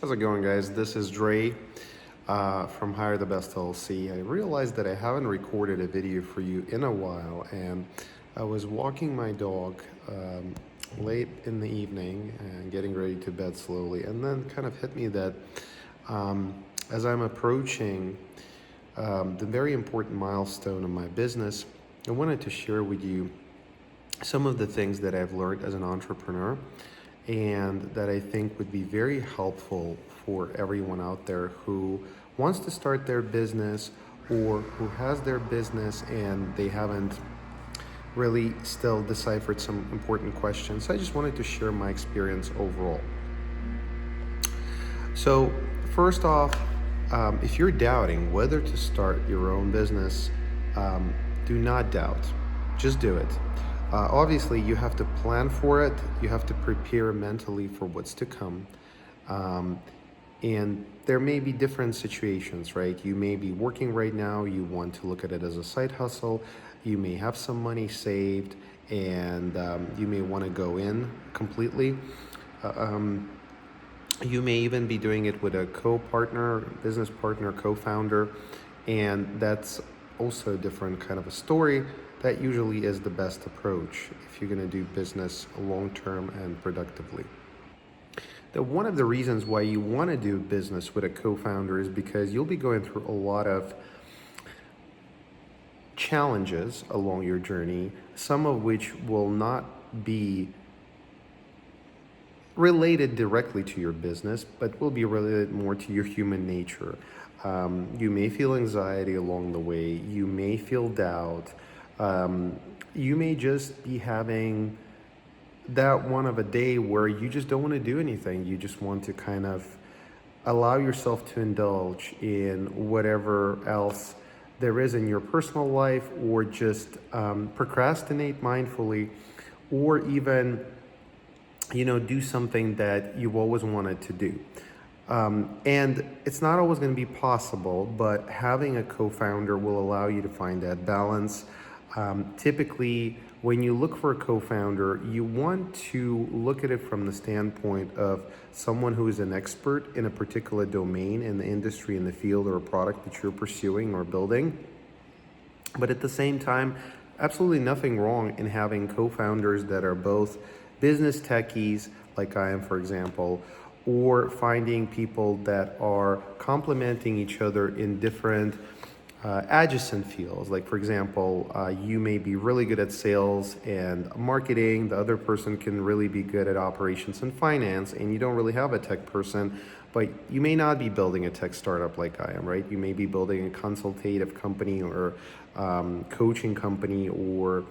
How's it going, guys? This is Dre from Hire the Best LLC. I realized that I haven't recorded a video for you in a while, and I was walking my dog late in the evening and getting ready to bed slowly, and then kind of hit me that as I'm approaching the very important milestone of my business, I wanted to share with you some of the things that I've learned as an entrepreneur and that I think would be very helpful for everyone out there who wants to start their business or who has their business and they haven't really still deciphered some important questions. So I just wanted to share my experience overall. So, first off, if you're doubting whether to start your own business, do not doubt. Just do it. Obviously, you have to plan for it. You have to prepare mentally for what's to come. And there may be different situations, right? You may be working right now. You want to look at it as a side hustle. You may have some money saved, and you may want to go in completely. You may even be doing it with a co-partner, business partner, co-founder, and that's also a different kind of a story. That usually is the best approach if you're going to do business long-term and productively. One of the reasons why you want to do business with a co-founder is because you'll be going through a lot of challenges along your journey, some of which will not be related directly to your business, but will be related more to your human nature. You may feel anxiety along the way. You may feel doubt. You may just be having that one of a day where you just don't want to do anything. You just want to kind of allow yourself to indulge in whatever else there is in your personal life, or just procrastinate mindfully, or even do something that you've always wanted to do. And it's not always going to be possible, but having a co-founder will allow you to find that balance. Typically, when you look for a co-founder, you want to look at it from the standpoint of someone who is an expert in a particular domain, in the industry, in the field, or a product that you're pursuing or building. But at the same time, absolutely nothing wrong in having co-founders that are both business techies, like I am, for example, or finding people that are complementing each other in different adjacent fields. Like, for example, you may be really good at sales and marketing. The other person can really be good at operations and finance, and you don't really have a tech person, but you may not be building a tech startup like I am, right? You may be building a consultative company or coaching company, or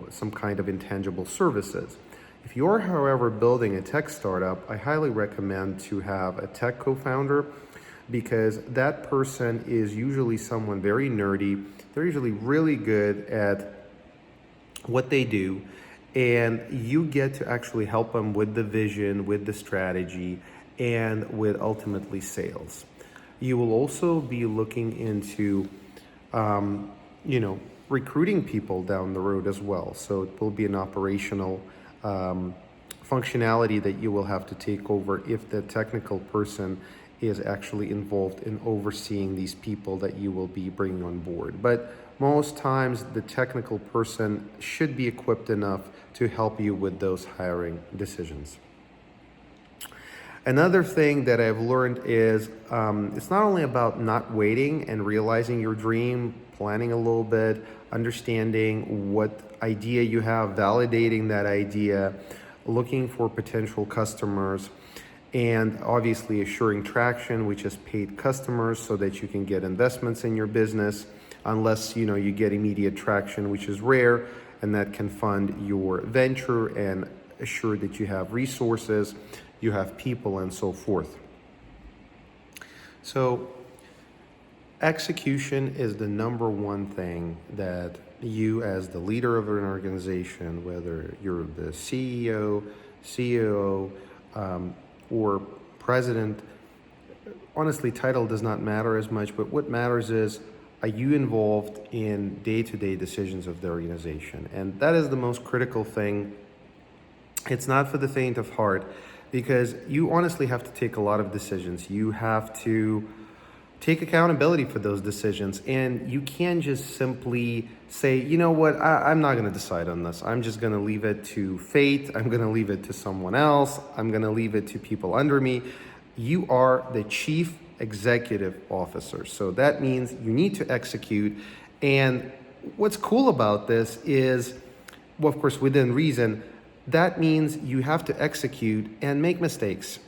some kind of intangible services. If you're, however, building a tech startup, I highly recommend to have a tech co-founder, because that person is usually someone very nerdy. They're usually really good at what they do, and you get to actually help them with the vision, with the strategy, and with ultimately sales. You will also be looking into, recruiting people down the road as well. So it will be an operational functionality that you will have to take over if the technical person is actually involved in overseeing these people that you will be bringing on board. But most times the technical person should be equipped enough to help you with those hiring decisions. Another thing that I've learned is it's not only about not waiting and realizing your dream, planning a little bit, understanding what idea you have, validating that idea, looking for potential customers, and obviously assuring traction, which is paid customers, so that you can get investments in your business, unless you get immediate traction, which is rare, and that can fund your venture and assure that you have resources, you have people, and so forth. So execution is the number one thing that you, as the leader of an organization, whether you're the CEO, COO, or president, honestly, title does not matter as much, but what matters is, are you involved in day-to-day decisions of the organization? And that is the most critical thing. It's not for the faint of heart. because you honestly have to take a lot of decisions. You have to take accountability for those decisions, and you can't just simply say, you know what, I'm not going to decide on this. I'm just going to leave it to fate. I'm going to leave it to someone else. I'm going to leave it to people under me. You are the chief executive officer, so that means you need to execute. And what's cool about this is, well, of course, within reason, that means you have to execute and make mistakes.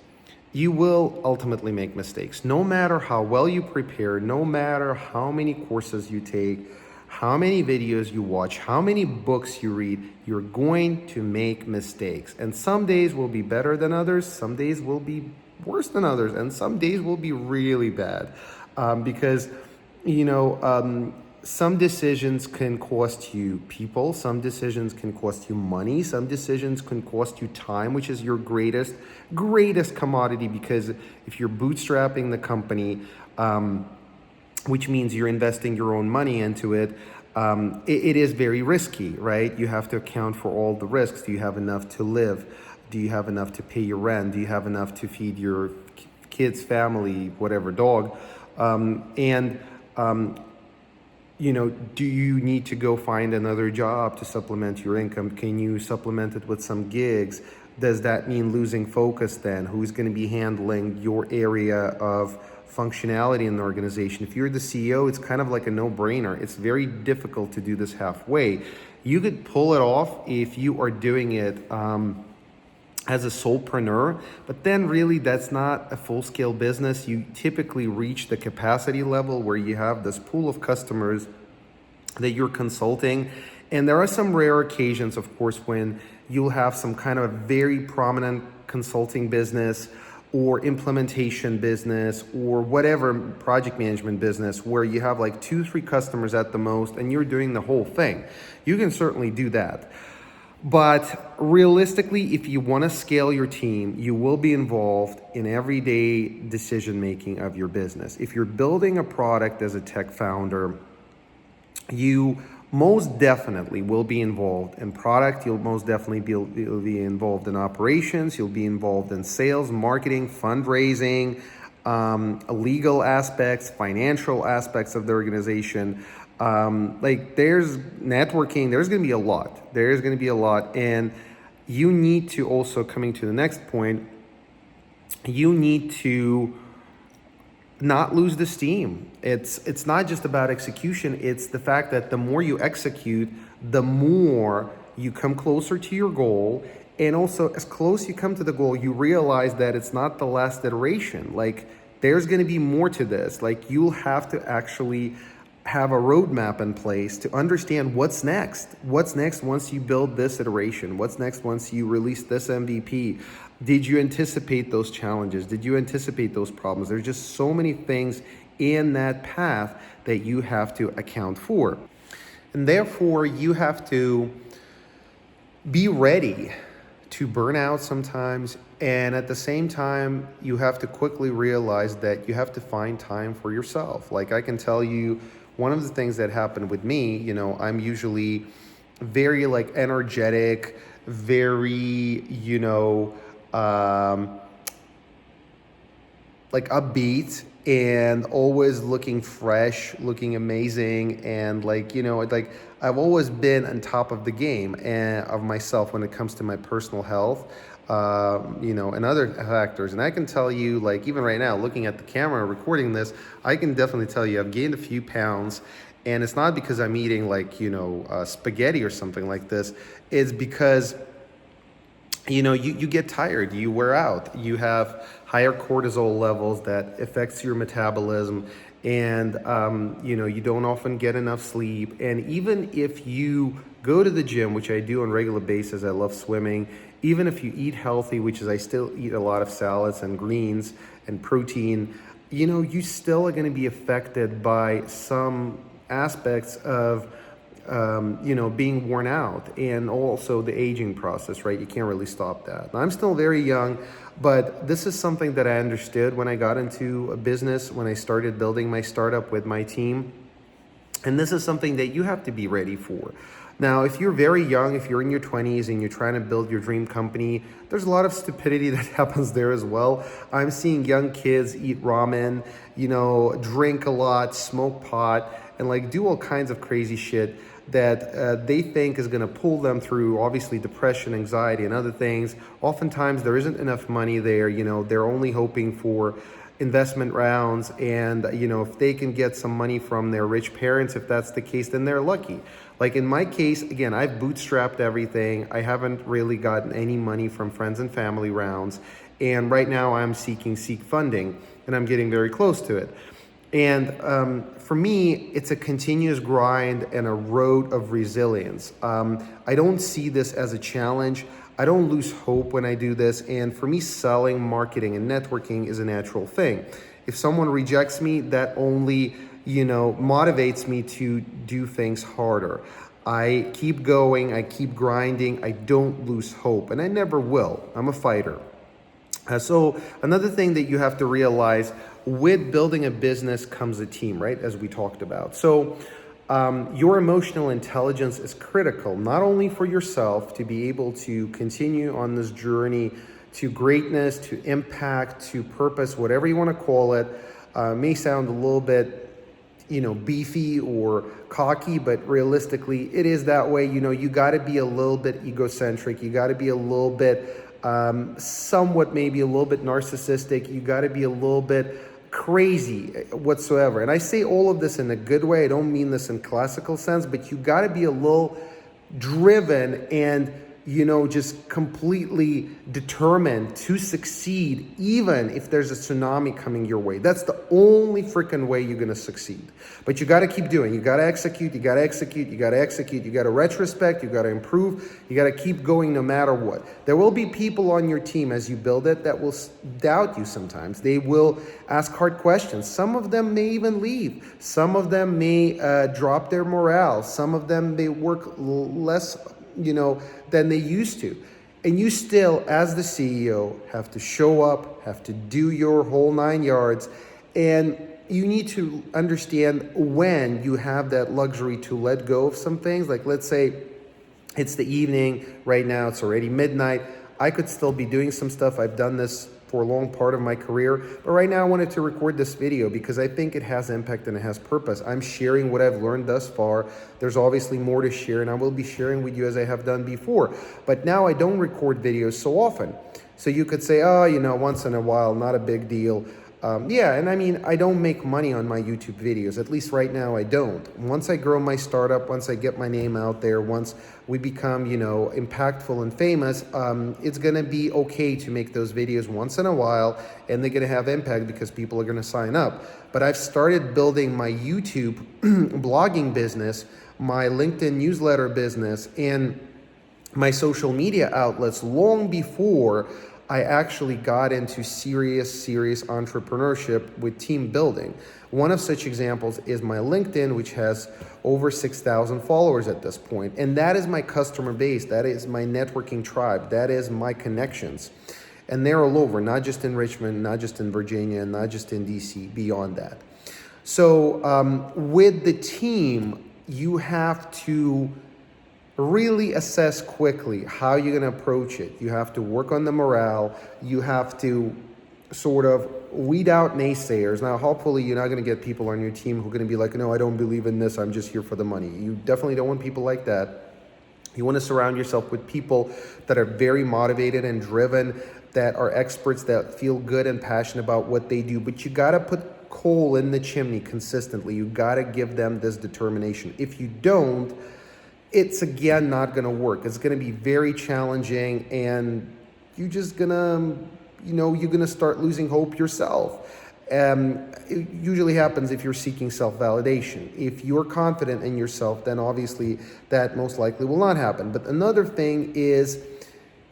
You will ultimately make mistakes. No matter how well you prepare, no matter how many courses you take, how many videos you watch, how many books you read, you're going to make mistakes. And some days will be better than others, some days will be worse than others, and some days will be really bad. Because, some decisions can cost you people, some decisions can cost you money, some decisions can cost you time, which is your greatest commodity, because if you're bootstrapping the company, which means you're investing your own money into it, it is very risky, right? You have to account for all the risks. Do you have enough to live? Do you have enough to pay your rent? Do you have enough to feed your kids, family, whatever, dog? Do you need to go find another job to supplement your income? Can you supplement it with some gigs? Does that mean losing focus then? Who's going to be handling your area of functionality in the organization? If you're the CEO, it's kind of like a no-brainer. It's very difficult to do this halfway. You could pull it off if you are doing it as a solopreneur, but then really that's not a full-scale business. You typically reach the capacity level where you have this pool of customers that you're consulting. And there are some rare occasions, of course, when you'll have some kind of very prominent consulting business or implementation business or whatever, project management business, where you have like 2-3 customers at the most and you're doing the whole thing. You can certainly do that. But realistically, if you want to scale your team, you will be involved in everyday decision making of your business. If you're building a product as a tech founder, you most definitely will be involved in product. You'll most definitely be involved in operations. You'll be involved in sales, marketing, fundraising, legal aspects, financial aspects of the organization. There's networking, there's going to be a lot. And you need to also, coming to the next point, you need to not lose the steam. It's not just about execution. It's the fact that the more you execute, the more you come closer to your goal. And also, as close you come to the goal, you realize that it's not the last iteration. Like, there's going to be more to this. Like, you'll have to actually have a roadmap in place to understand what's next. What's next once you build this iteration? What's next once you release this MVP? Did you anticipate those challenges? Did you anticipate those problems? There's just so many things in that path that you have to account for. And therefore, you have to be ready to burn out sometimes. And at the same time, you have to quickly realize that you have to find time for yourself. Like, I can tell you, one of the things that happened with me, I'm usually very energetic, very, upbeat, and always looking fresh, looking amazing. And I've always been on top of the game and of myself when it comes to my personal health, and other factors. And I can tell you, even right now, looking at the camera, recording this, I can definitely tell you I've gained a few pounds. And it's not because I'm eating spaghetti or something like this. It's because, you get tired, you wear out, you have higher cortisol levels that affects your metabolism. And, you don't often get enough sleep. And even if you go to the gym, which I do on a regular basis, I love swimming, even if you eat healthy, which is I still eat a lot of salads and greens and protein, you still are going to be affected by some aspects of, being worn out, and also the aging process, right? You can't really stop that. Now, I'm still very young, but this is something that I understood when I got into a business, when I started building my startup with my team. And this is something that you have to be ready for. Now, if you're very young, if you're in your 20s and you're trying to build your dream company, there's a lot of stupidity that happens there as well. I'm seeing young kids eat ramen, drink a lot, smoke pot, and like do all kinds of crazy shit that they think is going to pull them through, obviously, depression, anxiety, and other things. Oftentimes, there isn't enough money there. They're only hoping for investment rounds, and if they can get some money from their rich parents, if that's the case, then they're lucky. Like in my case, again, I've bootstrapped everything. I haven't really gotten any money from friends and family rounds, and right now I'm seeking seek funding, and I'm getting very close to it. And for me, it's a continuous grind and a road of resilience. I don't see this as a challenge. I don't lose hope when I do this. And for me, selling, marketing, and networking is a natural thing. If someone rejects me, that only, motivates me to do things harder. I keep going, I keep grinding, I don't lose hope, and I never will. I'm a fighter. So another thing that you have to realize, with building a business comes a team, right? As we talked about. So your emotional intelligence is critical, not only for yourself to be able to continue on this journey to greatness, to impact, to purpose, whatever you want to call it. May sound a little bit, beefy or cocky, but realistically, it is that way. You got to be a little bit egocentric. You got to be a little bit somewhat, maybe a little bit narcissistic. You got to be a little bit crazy whatsoever. And I say all of this in a good way. I don't mean this in classical sense, but you got to be a little driven and just completely determined to succeed, even if there's a tsunami coming your way. That's the only freaking way you're going to succeed. But you got to keep doing. You got to execute. You got to execute. You got to execute. You got to retrospect. You got to improve. You got to keep going no matter what. There will be people on your team as you build it that will doubt you sometimes. They will ask hard questions. Some of them may even leave. Some of them may drop their morale. Some of them may work less than they used to. And you still, as the CEO, have to show up, have to do your whole 9 yards. And you need to understand when you have that luxury to let go of some things. Like, let's say it's the evening, right now it's already midnight. I could still be doing some stuff. I've done this for a long part of my career, but right now I wanted to record this video because I think it has impact and it has purpose. I'm sharing what I've learned thus far. There's obviously more to share, and I will be sharing with you as I have done before. But now I don't record videos so often. So you could say, once in a while, not a big deal. Yeah, and I mean, I don't make money on my YouTube videos. At least right now I don't. Once I grow my startup, once I get my name out there, once we become, impactful and famous, it's going to be okay to make those videos once in a while, and they're going to have impact because people are going to sign up. But I've started building my YouTube blogging business, my LinkedIn newsletter business, and my social media outlets long before I actually got into serious entrepreneurship with team building. One of such examples is my LinkedIn, which has over 6,000 followers at this point. And that is my customer base. That is my networking tribe. That is my connections. And they're all over, not just in Richmond, not just in Virginia, not just in DC, beyond that. So with the team, you have to really assess quickly how you're going to approach it. You have to work on the morale. You have to sort of weed out naysayers. Now, hopefully, you're not going to get people on your team who are going to be like, no, I don't believe in this. I'm just here for the money. You definitely don't want people like that. You want to surround yourself with people that are very motivated and driven, that are experts, that feel good and passionate about what they do. But you got to put coal in the chimney consistently. You got to give them this determination. If you don't, it's again not going to work. It's going to be very challenging, and you're just going to, you're going to start losing hope yourself. It usually happens if you're seeking self-validation. If you're confident in yourself, then obviously that most likely will not happen. But another thing is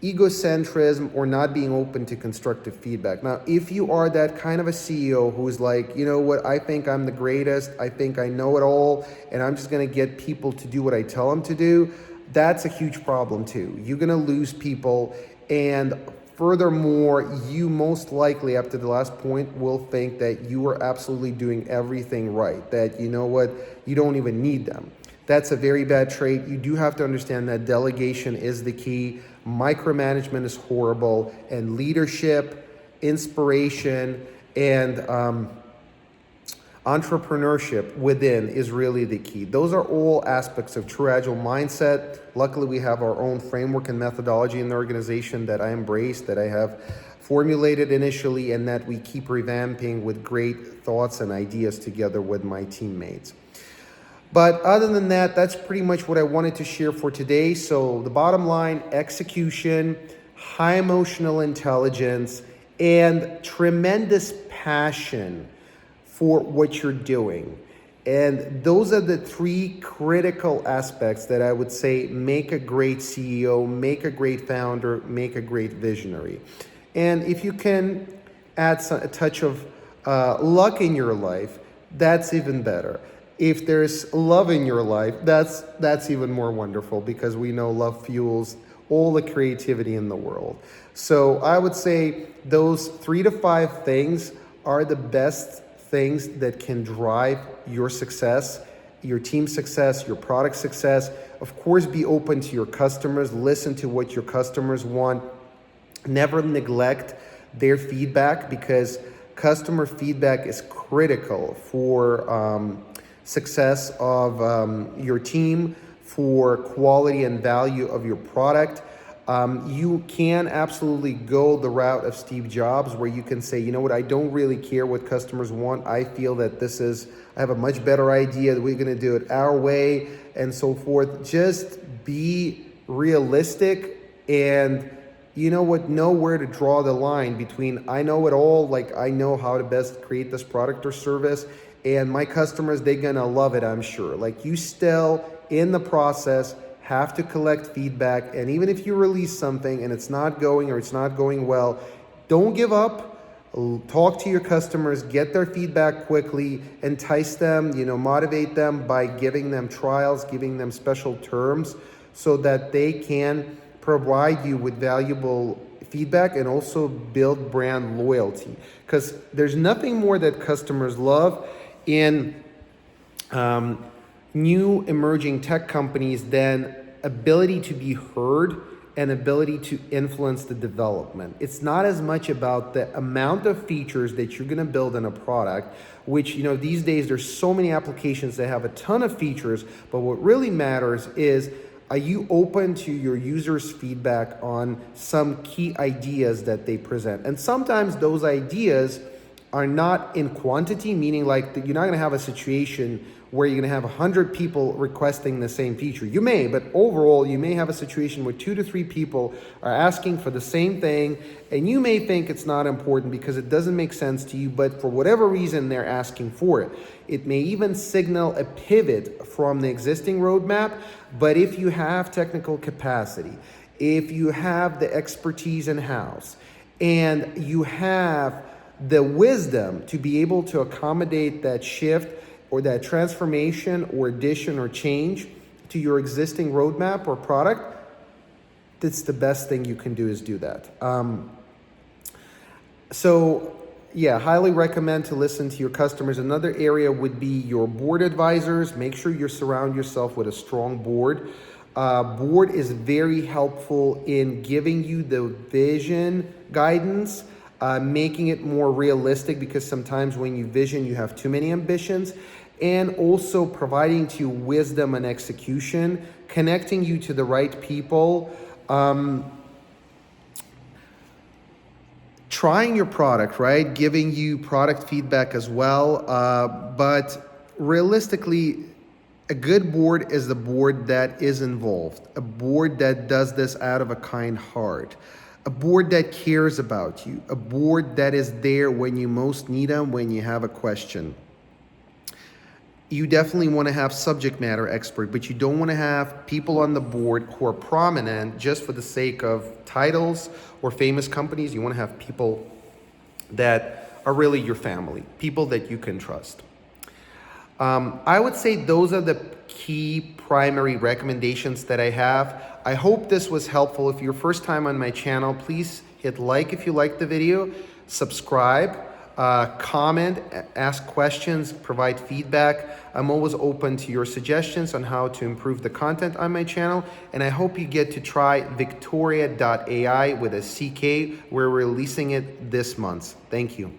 egocentrism or not being open to constructive feedback. Now, if you are that kind of a CEO who's like, you know what, I think I'm the greatest, I think I know it all, and I'm just going to get people to do what I tell them to do, that's a huge problem too. You're going to lose people, and furthermore, you most likely, up to the last point, will think that you are absolutely doing everything right, that, you know what, you don't even need them. That's a very bad trait. You do have to understand that delegation is the key. Micromanagement is horrible, and leadership, inspiration, and entrepreneurship within is really the key. Those are all aspects of true agile mindset. Luckily, we have our own framework and methodology in the organization that I embrace, that I have formulated initially, and that we keep revamping with great thoughts and ideas together with my teammates. But other than that, that's pretty much what I wanted to share for today. So the bottom line: execution, high emotional intelligence, and tremendous passion for what you're doing. And those are the three critical aspects that I would say make a great CEO, make a great founder, make a great visionary. And if you can add a touch of luck in your life, that's even better. If there's love in your life, that's even more wonderful, because we know love fuels all the creativity in the world. So I would say those 3 to 5 things are the best things that can drive your success, your team success, your product success. Of course, be open to your customers, listen to what your customers want. Never neglect their feedback, because customer feedback is critical for success of your team, for quality and value of your product. You can absolutely go the route of Steve Jobs, where you can say, you know what, I don't really care what customers want. I feel that I have a much better idea, that we're going to do it our way, and so forth. Just be realistic, and you know what, know where to draw the line between I know it all, like I know how to best create this product or service, and my customers, they're going to love it, I'm sure. Like, you still, in the process, have to collect feedback. And even if you release something and it's not going, or it's not going well, don't give up. Talk to your customers, get their feedback quickly, entice them, motivate them by giving them trials, giving them special terms, so that they can provide you with valuable feedback and also build brand loyalty. Because there's nothing more that customers love in new emerging tech companies than ability to be heard and ability to influence the development. It's not as much about the amount of features that you're going to build in a product, which, these days there's so many applications that have a ton of features, but what really matters is, are you open to your users' feedback on some key ideas that they present? And sometimes those ideas are not in quantity, meaning like you're not going to have a situation where you're going to have 100 people requesting the same feature. You may, but overall, you may have a situation where 2 to 3 people are asking for the same thing, and you may think it's not important because it doesn't make sense to you, but for whatever reason, they're asking for it. It may even signal a pivot from the existing roadmap, but if you have technical capacity, if you have the expertise in-house, and you have the wisdom to be able to accommodate that shift or that transformation or addition or change to your existing roadmap or product, that's the best thing you can do, is do that. Highly recommend to listen to your customers. Another area would be your board advisors. Make sure you surround yourself with a strong board. Board is very helpful in giving you the vision guidance, making it more realistic, because sometimes when you vision, you have too many ambitions, and also providing to you wisdom and execution, connecting you to the right people, trying your product, right? Giving you product feedback as well. But realistically, a good board is the board that is involved, a board that does this out of a kind heart, a board that cares about you, a board that is there when you most need them, when you have a question. You definitely want to have subject matter expert, but you don't want to have people on the board who are prominent just for the sake of titles or famous companies. You want to have people that are really your family, people that you can trust. I would say those are the key primary recommendations that I have. I hope this was helpful. If you're first time on my channel, please hit like if you liked the video, subscribe. comment, ask questions, provide feedback. I'm always open to your suggestions on how to improve the content on my channel, and I hope you get to try Victoria.ai with a CK. We're releasing it this month. Thank you.